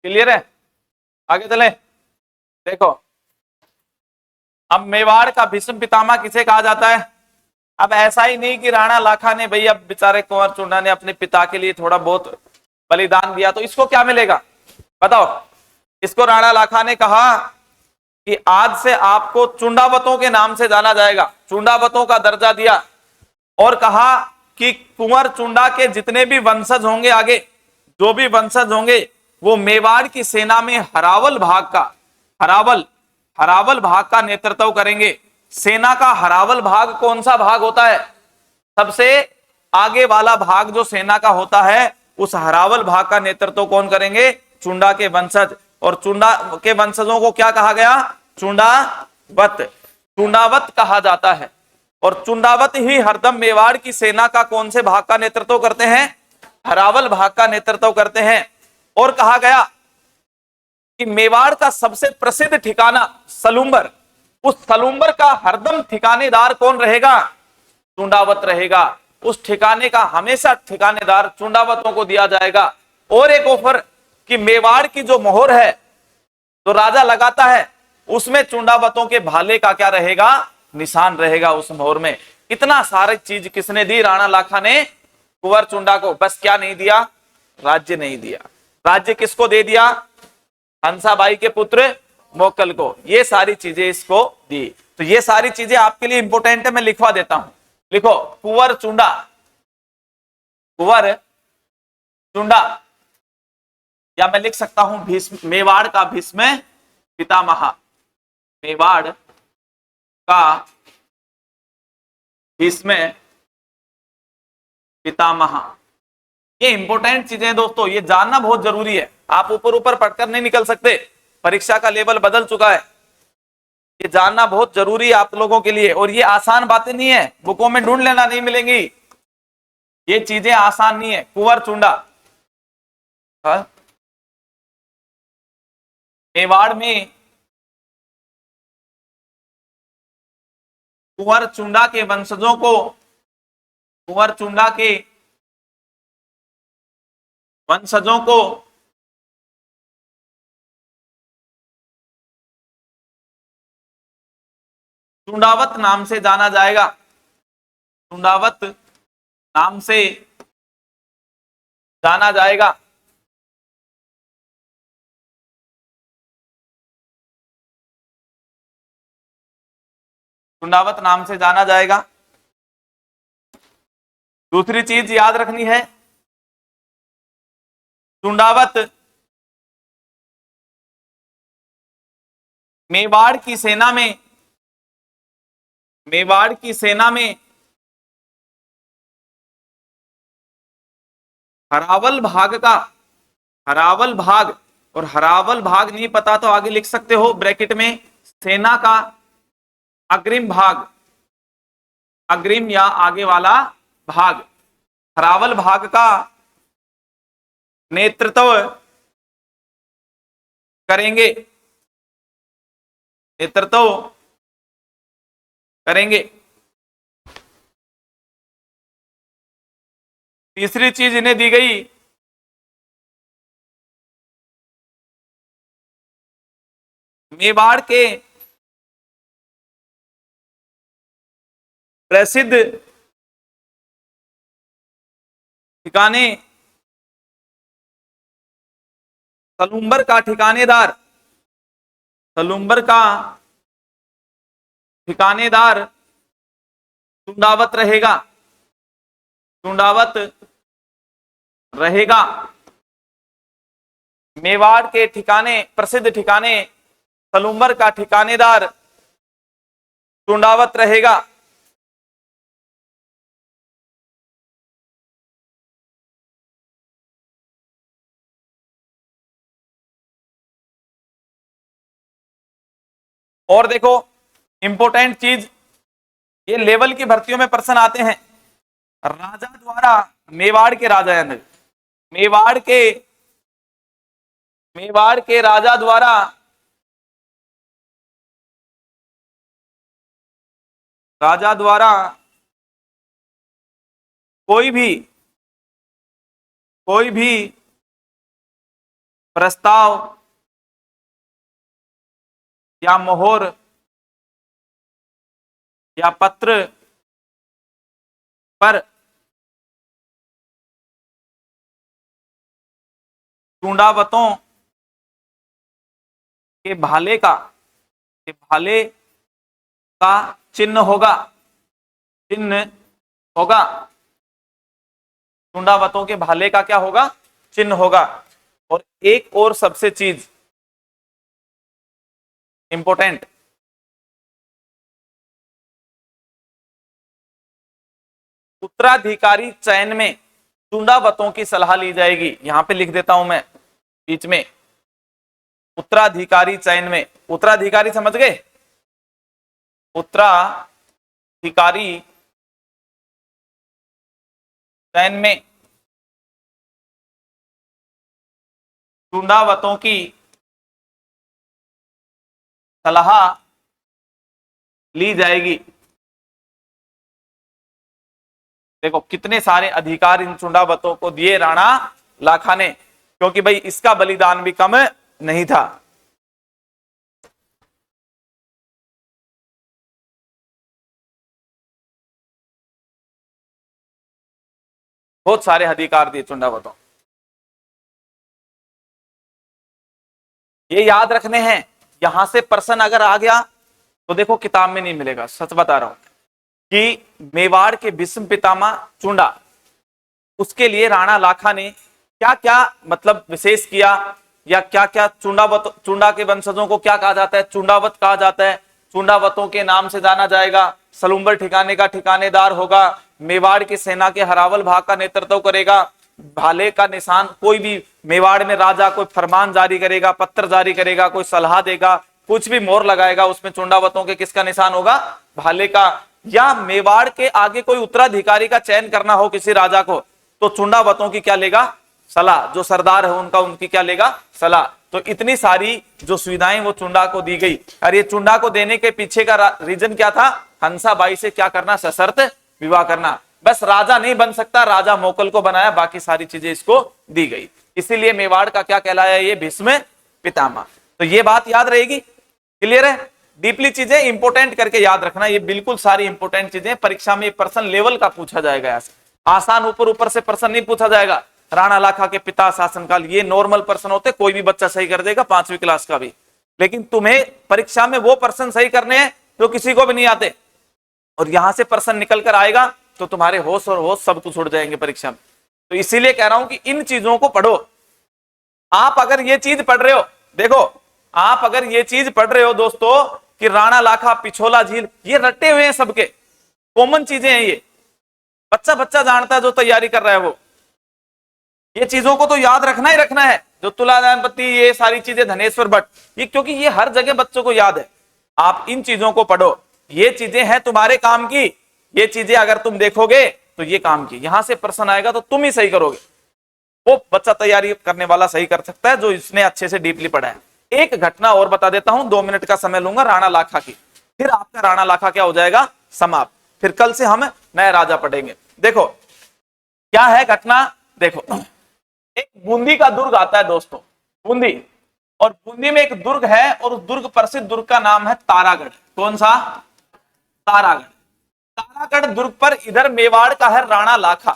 क्लियर है? आगे चले। देखो, अब मेवाड़ का भीष्म पितामह किसे कहा जाता है? अब ऐसा ही नहीं कि राणा लाखा ने भाई, अब बेचारे कुंवर चुंडा ने अपने पिता के लिए थोड़ा बहुत बलिदान दिया तो इसको क्या मिलेगा बताओ? इसको राणा लाखा ने कहा कि आज से आपको चुंडावतों के नाम से जाना जाएगा, चुंडावतों का दर्जा दिया, और कहा कि कुंवर चुंडा के जितने भी वंशज होंगे, आगे जो भी वंशज होंगे, वो मेवाड़ की सेना में हरावल भाग का नेतृत्व करेंगे। सेना का हरावल भाग कौन सा भाग होता है? सबसे आगे वाला भाग जो सेना का होता है, उस हरावल भाग का नेतृत्व कौन करेंगे? चुंडा के वंशज। और चुंडा के वंशजों को क्या कहा गया? चुंडावत कहा जाता है। और चुंडावत ही हरदम मेवाड़ की सेना का कौन से भाग का नेतृत्व करते हैं? हरावल भाग का नेतृत्व करते हैं। और कहा गया कि मेवाड़ का सबसे प्रसिद्ध ठिकाना सलूम्बर, उस सलूम्बर का हरदम ठिकानेदार कौन रहेगा? चुंडावत रहेगा। उस ठिकाने का हमेशा ठिकानेदार चुंडावतों को दिया जाएगा। और एक ऑफर कि मेवाड़ की जो मोहर है जो राजा लगाता है उसमें चुंडावतों के भाले का क्या रहेगा, निशान रहेगा उस मोहर में। इतना सारी चीज किसने दी, राणा लाखा ने कुंवर चुंडा को। बस क्या नहीं दिया, राज्य नहीं दिया। राज्य किसको दे दिया, हंसाबाई के पुत्र मोकल को। ये सारी चीजें इसको दी। तो ये सारी चीजें आपके लिए इंपॉर्टेंट है, मैं लिखवा देता हूं। लिखो कुंवर चुंडा, कुंवर चुंडा, या मैं लिख सकता हूं भीष्म, मेवाड़ का भीष्म पितामह, मेवाड़ का भीष्म पितामह। ये इंपॉर्टेंट चीजें हैं दोस्तों, ये जानना बहुत जरूरी है। आप ऊपर ऊपर पढ़कर नहीं निकल सकते, परीक्षा का लेवल बदल चुका है। ये जानना बहुत जरूरी है आप लोगों के लिए। और ये आसान बातें नहीं है, बुकों में ढूंढ लेना, नहीं मिलेंगी। ये चीजें आसान नहीं है। कुंवर चुंडा, मेवाड़ में कुंवर चुंडा के वंशजों को, कुंवर चुंडा के वंशजों को चुंडावत नाम से जाना जाएगा, चुंडावत नाम से जाना जाएगा। चुंडावत नाम से जाना जाएगा। दूसरी चीज याद रखनी है, चुंडावत मेवाड़ की सेना में, मेवाड़ की सेना में हरावल भाग का, हरावल भाग, और हरावल भाग नहीं पता तो आगे लिख सकते हो ब्रैकेट में, सेना का अग्रिम भाग, अग्रिम या आगे वाला भाग, हरावल भाग का नेतृत्व करेंगे, नेतृत्व करेंगे। तीसरी चीज इन्हें दी गई, मेवाड़ के प्रसिद्ध ठिकाने, सलूम्बर का ठिकानेदार, सलूम्बर का ठिकानेदार चुंडावत रहेगा, चुंडावत रहेगा। मेवाड़ के ठिकाने, प्रसिद्ध ठिकाने, सलूम्बर का ठिकानेदार चुंडावत रहेगा। और देखो इंपॉर्टेंट चीज, ये लेवल की भर्तियों में प्रश्न आते हैं। राजा द्वारा, मेवाड़ के राजा यानी मेवाड़ के, मेवाड़ के राजा द्वारा राजा द्वारा कोई भी, कोई भी प्रस्ताव या मोहर या पत्र पर चुंडावतों के भाले का, के भाले का चिन्ह होगा, चिन्ह होगा। चुंडावतों के भाले का क्या होगा, चिन्ह होगा। और एक और सबसे चीज इंपॉर्टेंट, उत्तराधिकारी चयन में चुंडावतों की सलाह ली जाएगी। यहां पे लिख देता हूं मैं बीच में, उत्तराधिकारी चयन में। उत्तराधिकारी समझ गए, उत्तराधिकारी चयन में चुंडावतों की सलाह ली जाएगी। देखो कितने सारे अधिकार इन चुंडावतों को दिए राणा लाखा ने, क्योंकि भाई इसका बलिदान भी कम नहीं था। बहुत सारे अधिकार दिए चुंडावतों। ये याद रखने हैं। यहां से प्रश्न अगर आ गया तो देखो किताब में नहीं मिलेगा, सच बता रहा हूं, कि मेवाड़ के भीष्म पितामह चुंडा, उसके लिए राणा लाखा ने क्या क्या मतलब विशेष किया, या क्या क्या चुंडा के वंशजों को क्या कहा जाता है, चुंडावत कहा जाता है, चुंडावतों के नाम से जाना जाएगा, सलुम्बर ठिकाने का ठिकानेदार होगा, मेवाड़ की सेना के हरावल भाग का नेतृत्व करेगा, भाले का निशान, कोई भी मेवाड़ में राजा कोई फरमान जारी करेगा, पत्र जारी करेगा, कोई सलाह देगा, कुछ भी मोहर लगाएगा, उसमें चुंडावतों के किसका निशान होगा, भाले का। या मेवाड़ के आगे कोई उत्तराधिकारी का चयन करना हो किसी राजा को, तो चुंडावतों की क्या लेगा, सलाह, जो सरदार है उनका, उनकी क्या लेगा, सलाह। तो इतनी सारी जो सुविधाएं वो चुंडा को दी गई। और ये चुंडा को देने के पीछे का रीजन क्या था, हंसाबाई से क्या करना, सशर्त विवाह करना। बस राजा नहीं बन सकता, राजा मोकल को बनाया, बाकी सारी चीजें इसको दी गई। इसीलिए मेवाड़ का क्या कहलाया, ये भीष्म पितामह। तो ये बात याद रहेगी, क्लियर है। डीपली चीजें इंपोर्टेंट करके याद रखना, ये बिल्कुल सारी इंपोर्टेंट चीजें परीक्षा में पर्सन लेवल का पूछा जाएगा। ऐसे आसान ऊपर ऊपर से पर्सन नहीं पूछा जाएगा। राणा लाखा के पिता शासनकाल, ये नॉर्मल पर्सन होते, कोई भी बच्चा सही कर देगा 5वीं क्लास का भी। लेकिन तुम्हें परीक्षा में वो पर्सन सही करने हैं जो किसी को भी नहीं आते, और यहां से पर्सन निकल कर आएगा तो तुम्हारे होश और होश सब कुछ उड़ जाएंगे परीक्षा में। तो इसीलिए कह रहा हूं कि इन चीजों को पढ़ो। आप अगर ये चीज पढ़ रहे हो, देखो आप अगर ये चीज पढ़ रहे हो दोस्तों कि राणा लाखा, पिछोला झील, ये रटे हुए हैं, सबके कॉमन चीजें हैं, ये बच्चा बच्चा जानता है जो तैयारी कर रहा है वो। ये चीजों को तो याद रखना ही रखना है, जो तुलादानपति, ये सारी चीजें, धनेश्वर भट्ट, ये क्योंकि ये हर जगह बच्चों को याद है। आप इन चीजों को पढ़ो, ये चीजें हैं तुम्हारे काम की। ये चीजें अगर तुम देखोगे तो ये काम की, यहां से प्रश्न आएगा तो तुम ही सही करोगे। वो बच्चा तैयारी करने वाला सही कर सकता है जो इसने अच्छे से डीपली पढ़ा है। एक घटना और बता देता हूं, 2 मिनट का समय लूंगा राणा लाखा की, फिर आपका राणा लाखा क्या हो जाएगा, समाप्त। फिर कल से हम नए राजा पढ़ेंगे। देखो क्या है घटना, देखो एक बूंदी का दुर्ग आता है दोस्तों, बूंदी, और बूंदी में एक दुर्ग है, और उस दुर्ग, प्रसिद्ध दुर्ग का नाम है तारागढ़। कौन सा, तारागढ़। तारागढ़ दुर्ग पर इधर मेवाड़ का है राणा लाखा,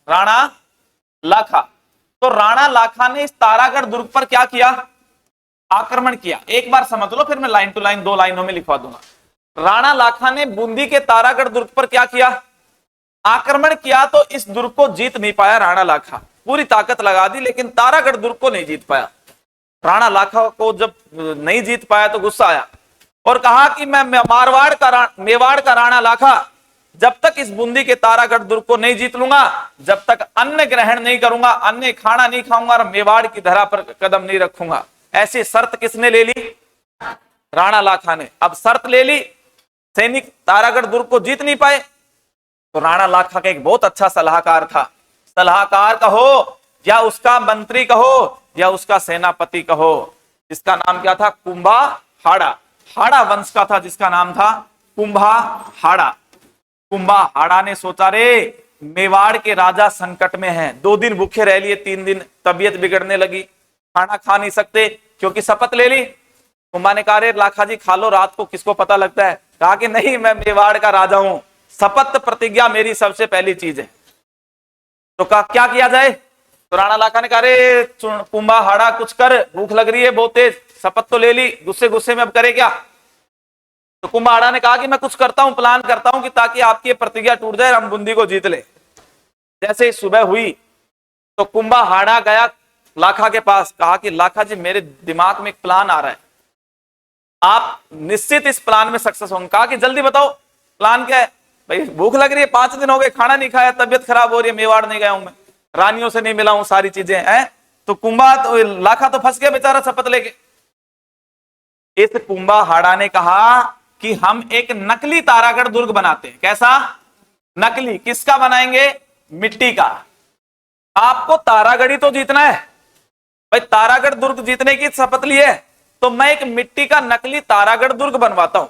राणा लाखा। तो राणा लाखा ने इस तारागढ़ दुर्ग पर क्या किया, आक्रमण किया। एक बार समझ लो, फिर मैं लाइन टू लाइन 2 लाइनों में लिखवा दूंगा। राणा लाखा ने बूंदी के तारागढ़ दुर्ग पर क्या किया, आक्रमण किया। तो इस दुर्ग को जीत नहीं पाया राणा लाखा, पूरी ताकत लगा दी, लेकिन तारागढ़ दुर्ग को नहीं जीत पाया। राणा लाखा को जब नहीं जीत पाया तो गुस्सा आया और कहा कि मैं मेवाड़ का राणा लाखा जब तक इस बूंदी के तारागढ़ दुर्ग को नहीं जीत लूंगा, जब तक अन्न ग्रहण नहीं करूंगा, अन्न खाना नहीं खाऊंगा और मेवाड़ की धरा पर कदम नहीं रखूंगा। ऐसी शर्त किसने ले ली, राणा लाखा ने। अब शर्त ले ली, सैनिक तारागढ़ दुर्ग को जीत नहीं पाए, तो राणा लाखा का एक बहुत अच्छा सलाहकार था, सलाहकार कहो या उसका मंत्री कहो या उसका सेनापति कहो, जिसका नाम क्या था, कुंभाहाड़ा। हाड़ा वंश का था, जिसका नाम था कुंभाहाड़ा। कुंभाहाड़ा ने सोचा, रे मेवाड़ के राजा संकट में हैं, 2 दिन भूखे रह लिए, 3 दिन तबीयत बिगड़ने लगी, खाना खा नहीं सकते, क्योंकि शपथ ले ली। कुंभा ने कहा, रे लाखा जी खा लो, रात को किसको पता लगता है। कहा कि नहीं, मैं मेवाड़ का राजा हूं, शपथ प्रतिज्ञा मेरी सबसे पहली चीज है। तो कहा क्या किया जाए, तो राणा लाखा ने कहा, रे कुंभाहाड़ा कुछ कर, भूख लग रही है बहुत तेज, शपथ तो ले ली, गुस्से गुस्से में अब करे क्या। तो कुंभाहाड़ा ने कहा कि मैं कुछ करता हूं, प्लान करता हूं कि ताकि आपकी प्रतिज्ञा टूट जाए, हम बूंदी को जीत ले। जैसे ही सुबह हुई तो कुंभाहाड़ा गया लाखा के पास, कहा कि लाखा जी मेरे दिमाग में एक प्लान आ रहा है, आप निश्चित इस प्लान में सक्सेस होंगे। कहा कि जल्दी बताओ प्लान क्या है। भाई भूख लग रही है, 5 दिन हो गए खाना नहीं खाया, तबियत खराब हो रही है, मेवाड़ नहीं गया हूं मैं, रानियों से नहीं मिला हूं, सारी चीजें हैं। तो लाखा तो फंस गया बेचारा शपथ लेके। इस कुंभाहाड़ा ने कहा कि हम एक नकली तारागढ़ दुर्ग बनाते हैं। कैसा नकली, किसका बनाएंगे, मिट्टी का। आपको तारागढ़ी तो जीतना है भाई, तारागढ़ दुर्ग जीतने की शपथ ली है, तो मैं एक मिट्टी का नकली तारागढ़ दुर्ग बनवाता हूं।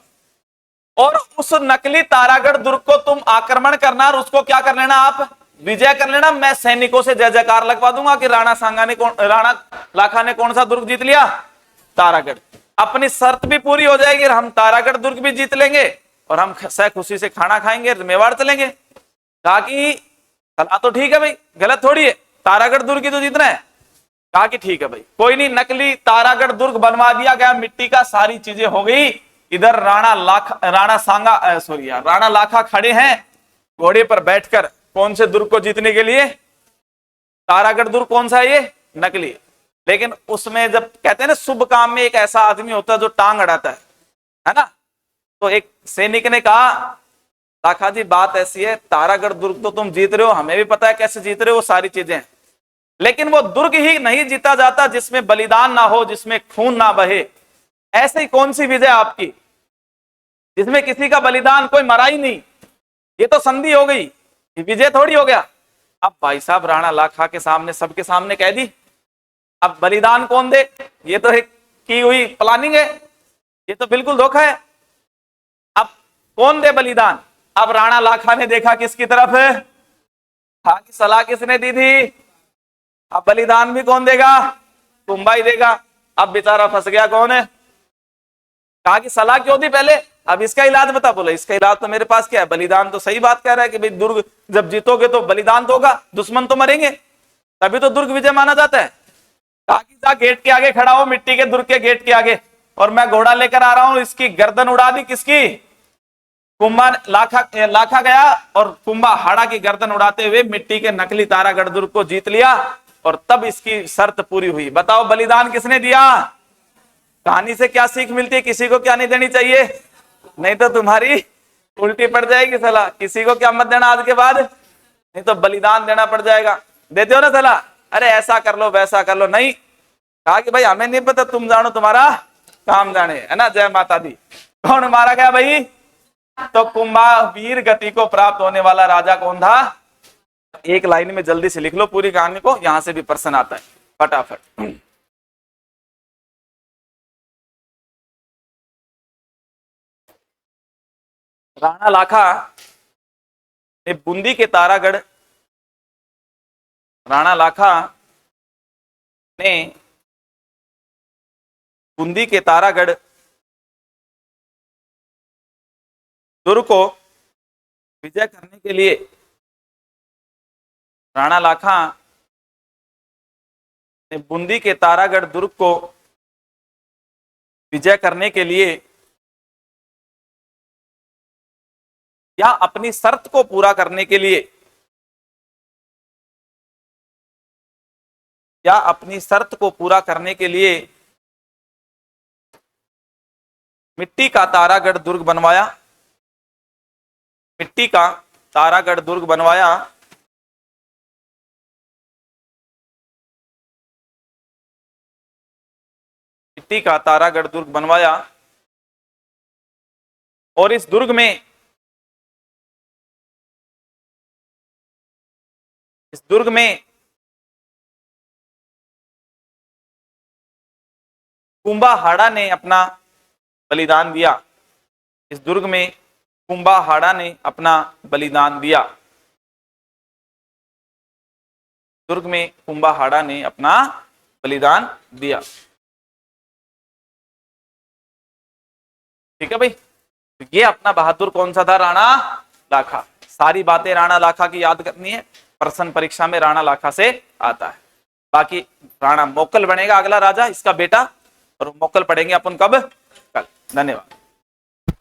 और उस नकली तारागढ़ दुर्ग को तुम आक्रमण करना और उसको क्या कर लेना, आप विजय कर लेना। मैं सैनिकों से जय जयकार लगवा दूंगा कि राणा लाखा ने कौन सा दुर्ग जीत लिया, तारागढ़। अपनी शर्त भी पूरी हो जाएगी, हम तारागढ़ दुर्ग भी जीत लेंगे और हम सह खुशी से खाना खाएंगे, मेवाड़ चलेंगे। कहा कि सलाह तो ठीक है भाई, गलत थोड़ी है, तारागढ़ दुर्ग की तो जीतना है। कहा कि ठीक है भाई, कोई नहीं, नकली तारागढ़ दुर्ग बनवा दिया गया, मिट्टी का, सारी चीजें हो गई। इधर राणा लाखा खड़े हैं घोड़े पर बैठकर, कौन से दुर्ग को जीतने के लिए, तारागढ़ दुर्ग। कौन सा है ये, नकली। लेकिन उसमें जब कहते हैं ना शुभ काम में एक ऐसा आदमी होता है जो टांग अड़ाता है ना। तो एक सैनिक ने कहा, लाखा जी बात ऐसी है, तारागढ़ दुर्ग तो तुम जीत रहे हो, हमें भी पता है कैसे जीत रहे हो, सारी चीजें, लेकिन वो दुर्ग ही नहीं जीता जाता जिसमें बलिदान ना हो, जिसमें खून ना बहे। ऐसी कौन सी विजय आपकी जिसमें किसी का बलिदान, कोई मरा ही नहीं, ये तो संधि हो गई, ये विजय थोड़ी हो गया। अब भाई साहब राणा लाखा के सामने, सबके सामने कह दी, अब बलिदान कौन दे, ये तो एक की हुई प्लानिंग है, ये तो बिल्कुल धोखा है। अब कौन दे बलिदान। अब राणा लाखा ने देखा किसकी तरफ है, हाँ की सलाह किसने दी थी, अब बलिदान भी कौन देगा, कुंभा ही देगा। अब बेचारा फंस गया, कौन है, कहा कि सलाह क्यों दी पहले, अब इसका इलाज बता। बोला इसका इलाज तो मेरे पास क्या है, बलिदान तो सही बात कह रहा है कि भाई दुर्ग जब जीतोगे तो बलिदान तो होगा, दुश्मन तो मरेंगे, तभी तो दुर्ग विजय माना जाता है। कहा कि जा गेट के आगे खड़ा हो, मिट्टी के दुर्ग के गेट के आगे, और मैं घोड़ा लेकर आ रहा हूं, इसकी गर्दन उड़ा दी, किसकी, कुंभा। लाखा गया और कुंभा हाड़ा की गर्दन उड़ाते हुए मिट्टी के नकली तारागढ़ दुर्ग को जीत लिया, और तब इसकी शर्त पूरी हुई। बताओ बलिदान किसने दिया। कहानी से क्या सीख मिलती है, किसी को क्या नहीं देनी चाहिए, नहीं तो तुम्हारी उल्टी पड़ जाएगी सलाह। किसी को क्या मत देना आज के बाद, नहीं तो बलिदान देना पड़ जाएगा। देते हो ना सलाह, अरे ऐसा कर लो वैसा कर लो, नहीं। कहा कि भाई हमें नहीं पता, तुम जानो तुम्हारा काम जाने, है ना। जय माता दी। कौन मारा गया भाई, तो कुंभा वीर गति को प्राप्त होने वाला राजा कौन था। एक लाइन में जल्दी से लिख लो पूरी कहानी को, यहां से भी प्रश्न आता है फटाफट। राणा लाखा ने बूंदी के तारागढ़, राणा लाखा ने बूंदी के तारागढ़ दुर्ग को विजय करने के लिए, राणा लाखा ने बूंदी के तारागढ़ दुर्ग को विजय करने के लिए या अपनी शर्त को पूरा करने के लिए, या अपनी शर्त को पूरा करने के लिए मिट्टी का तारागढ़ दुर्ग बनवाया, मिट्टी का तारागढ़ दुर्ग बनवाया। मिट्टी का तारागढ़ दुर्ग बनवाया और इस दुर्ग में, इस दुर्ग में कुंभा हाड़ा ने अपना बलिदान दिया। इस दुर्ग में कुंभा हाड़ा ने अपना बलिदान दिया। दुर्ग में कुंभा हाड़ा ने अपना बलिदान दिया। ठीक है भाई, ये अपना बहादुर कौन सा था, राणा लाखा। सारी बातें राणा लाखा की याद करनी है, प्रश्न परीक्षा में राणा लाखा से आता है। बाकी राणा मोक्कल बनेगा अगला राजा, इसका बेटा, और मोक्कल पढ़ेंगे अपन कब, कल। धन्यवाद।